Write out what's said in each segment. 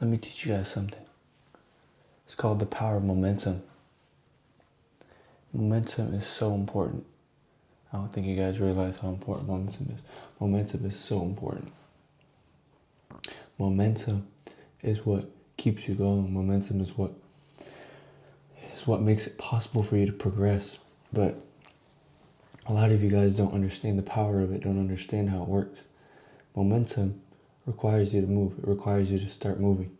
Let me teach you guys something. It's called the power of momentum. Momentum is so important. I don't think you guys realize how important momentum is. Momentum is so important. Momentum is what keeps you going. Momentum is what makes it possible for you to progress. But a lot of you guys don't understand the power of it, don't understand how it works. Momentum requires you to move. It requires you to start moving.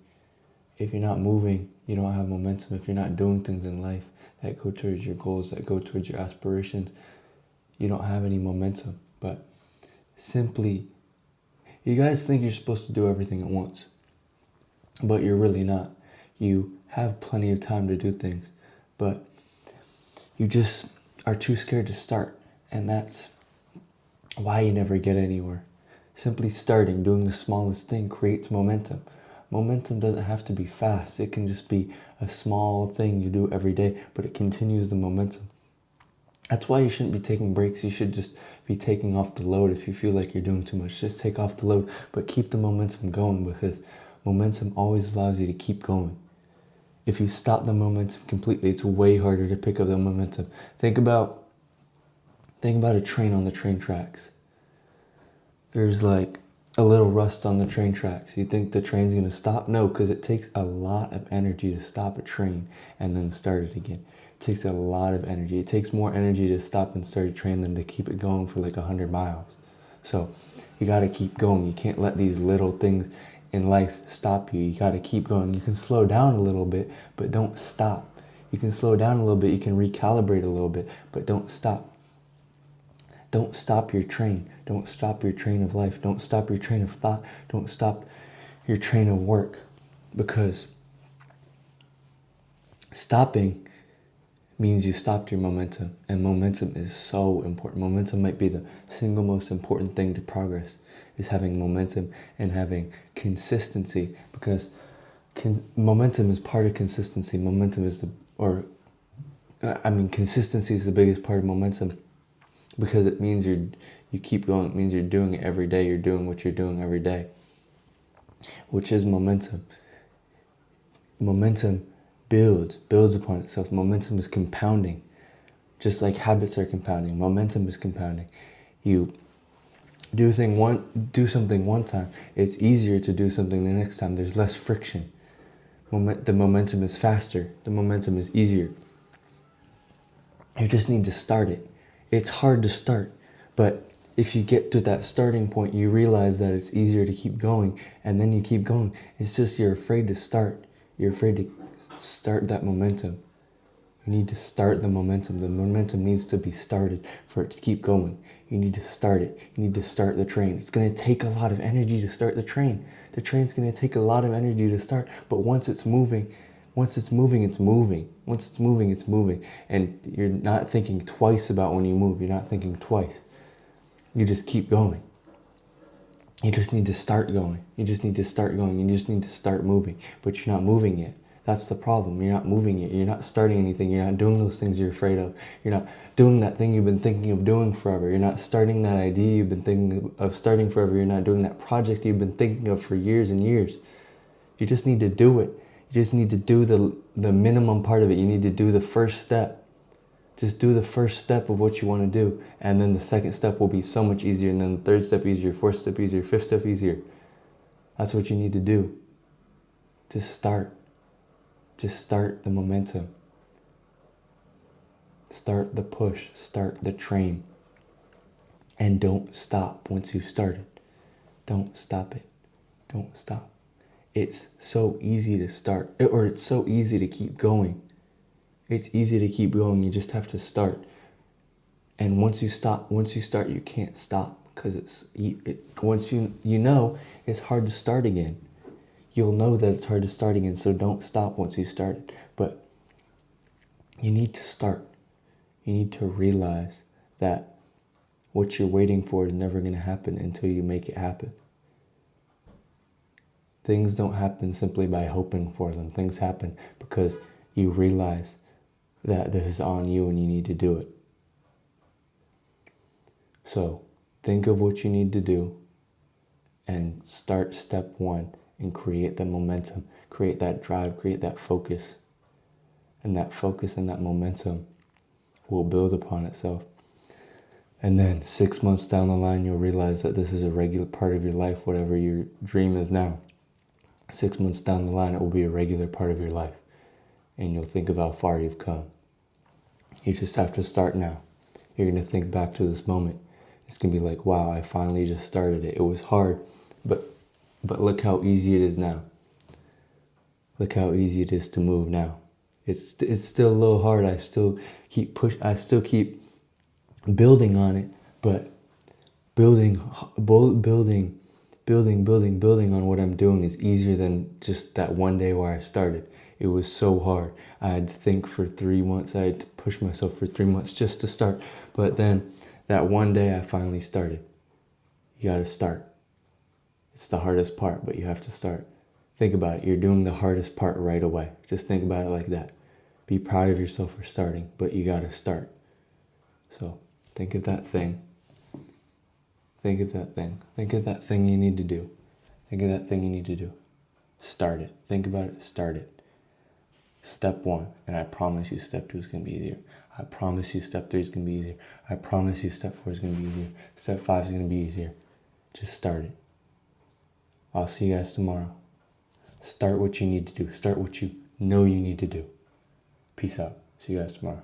If you're not moving, you don't have momentum. If you're not doing things in life that go towards your goals, that go towards your aspirations, you don't have any momentum. But simply, you guys think you're supposed to do everything at once, but you're really not. You have plenty of time to do things, but you just are too scared to start. And that's why you never get anywhere. Simply starting, doing the smallest thing creates momentum. Momentum doesn't have to be fast. It can just be a small thing you do every day, but it continues the momentum. That's why you shouldn't be taking breaks. You should just be taking off the load. If you feel like you're doing too much, just take off the load, but keep the momentum going, because momentum always allows you to keep going. If you stop the momentum completely, it's way harder to pick up the momentum. Think about a train on the train tracks. There's like a little rust on the train tracks. You think the train's going to stop? No, because it takes a lot of energy to stop a train and then start it again. It takes a lot of energy. It takes more energy to stop and start a train than to keep it going for like 100 miles. So you got to keep going. You can't let these little things in life stop you. You got to keep going. You can slow down a little bit, but don't stop. You can slow down a little bit. You can recalibrate a little bit, but don't stop. Don't stop your train. Don't stop your train of life. Don't stop your train of thought. Don't stop your train of work, because stopping means you stopped your momentum, and momentum is so important. Momentum might be the single most important thing to progress, is having momentum and having consistency, because momentum is part of consistency. Consistency is the biggest part of momentum, because it means you keep going. It means you're doing it every day. You're doing what you're doing every day, which is momentum. Momentum builds upon itself. Momentum is compounding, just like habits are compounding. Momentum is compounding. You do something one time, it's easier to do something the next time. There's less friction. The momentum is faster. The momentum is easier. You just need to start it. It's hard to start, but if you get to that starting point, you realize that it's easier to keep going, and then you keep going. It's just you're afraid to start. You're afraid to start that momentum. You need to start the momentum. The momentum needs to be started for it to keep going. You need to start it. You need to start the train. It's going to take a lot of energy to start the train. The train's going to take a lot of energy to start, but once it's moving, it's moving. Once it's moving, it's moving. And you're not thinking twice about when you move. You're not thinking twice. You just keep going. You just need to start going. You just need to start going. You just need to start moving. But you're not moving yet. That's the problem. You're not moving yet. You're not starting anything. You're not doing those things you're afraid of. You're not doing that thing you've been thinking of doing forever. You're not starting that idea you've been thinking of starting forever. You're not doing that project you've been thinking of for years and years. You just need to do it. You just need to do the minimum part of it. You need to do the first step. Just do the first step of what you want to do. And then the second step will be so much easier. And then the third step easier, fourth step easier, fifth step easier. That's what you need to do. Just start. Just start the momentum. Start the push. Start the train. And don't stop once you've started. Don't stop it. Don't stop. It's so easy to start, or it's so easy to keep going. It's easy to keep going. You just have to start. And once you start, you can't stop, because once you know it's hard to start again. You'll know that it's hard to start again, so don't stop once you started. But you need to start. You need to realize that what you're waiting for is never going to happen until you make it happen. Things don't happen simply by hoping for them. Things happen because you realize that this is on you and you need to do it. So think of what you need to do and start step one and create that momentum, create that drive, create that focus. And that focus and that momentum will build upon itself. And then 6 months down the line, you'll realize that this is a regular part of your life, whatever your dream is now. 6 months down the line, it will be a regular part of your life. And you'll think of how far you've come. You just have to start now. You're going to think back to this moment. It's going to be like, wow, I finally just started it. It was hard, but look how easy it is now. Look how easy it is to move now. It's still a little hard. I still keep building on it, but building on what I'm doing is easier than just that one day where I started. It was so hard. I had to think for 3 months. I had to push myself for 3 months just to start. But then that one day I finally started. You got to start. It's the hardest part, but you have to start. Think about it. You're doing the hardest part right away. Just think about it like that. Be proud of yourself for starting, but you got to start. So think of that thing. Think of that thing. Think of that thing you need to do. Think of that thing you need to do. Start it. Think about it. Start it. Step 1, and I promise you step 2 is going to be easier. I promise you step 3 is going to be easier. I promise you step 4 is going to be easier. Step 5 is going to be easier. Just start it. I'll see you guys tomorrow. Start what you need to do. Start what you know you need to do. Peace out. See you guys tomorrow.